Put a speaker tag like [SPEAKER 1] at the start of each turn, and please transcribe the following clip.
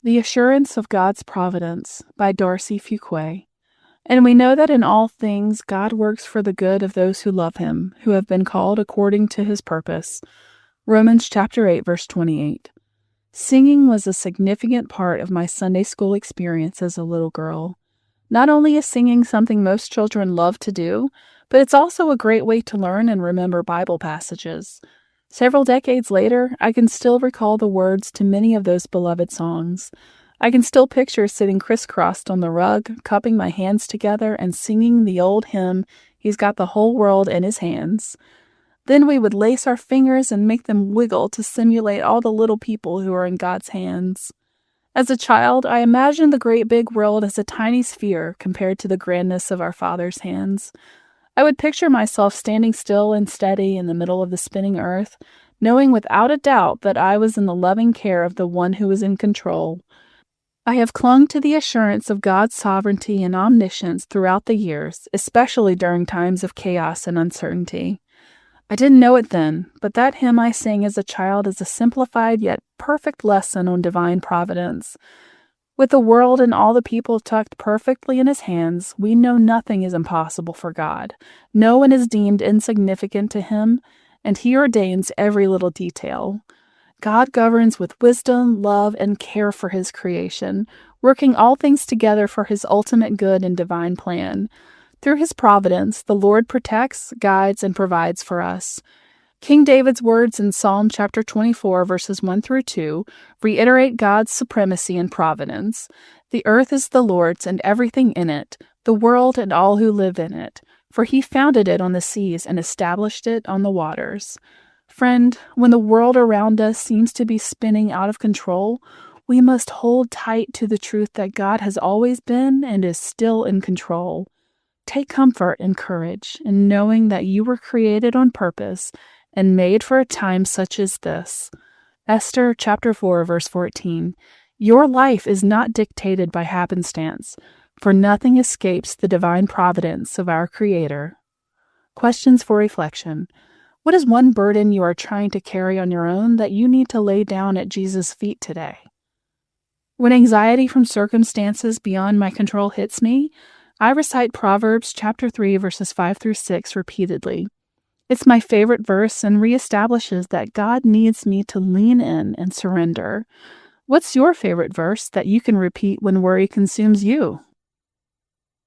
[SPEAKER 1] The Assurance of God's Providence by Darcie Fuqua. And we know that in all things God works for the good of those who love him, who have been called according to his purpose. Romans chapter 8, verse 28. Singing was a significant part of my Sunday school experience as a little girl. Not only is singing something most children love to do, but it's also a great way to learn and remember Bible passages. Several decades later, I can still recall the words to many of those beloved songs. I can still picture sitting crisscrossed on the rug, cupping my hands together and singing the old hymn, "He's Got the Whole World in His Hands." Then we would lace our fingers and make them wiggle to simulate all the little people who are in God's hands. As a child, I imagined the great big world as a tiny sphere compared to the grandness of our Father's hands. I would picture myself standing still and steady in the middle of the spinning earth, knowing without a doubt that I was in the loving care of the one who was in control. I have clung to the assurance of God's sovereignty and omniscience throughout the years, especially during times of chaos and uncertainty. I didn't know it then, but that hymn I sang as a child is a simplified yet perfect lesson on divine providence. With the world and all the people tucked perfectly in his hands, we know nothing is impossible for God. No one is deemed insignificant to him, and he ordains every little detail. God governs with wisdom, love, and care for his creation, working all things together for his ultimate good and divine plan. Through his providence, the Lord protects, guides, and provides for us. King David's words in Psalm chapter 24, verses 1 through 2, reiterate God's supremacy and providence. The earth is the Lord's and everything in it, the world and all who live in it, for he founded it on the seas and established it on the waters. Friend, when the world around us seems to be spinning out of control, we must hold tight to the truth that God has always been and is still in control. Take comfort and courage in knowing that you were created on purpose and made for a time such as this. Esther chapter 4, verse 14. Your life is not dictated by happenstance, for nothing escapes the divine providence of our Creator. Questions for reflection. What is one burden you are trying to carry on your own that you need to lay down at Jesus' feet today? When anxiety from circumstances beyond my control hits me, I recite Proverbs chapter 3, verses 5 through 6 repeatedly. It's my favorite verse and reestablishes that God needs me to lean in and surrender. What's your favorite verse that you can repeat when worry consumes you?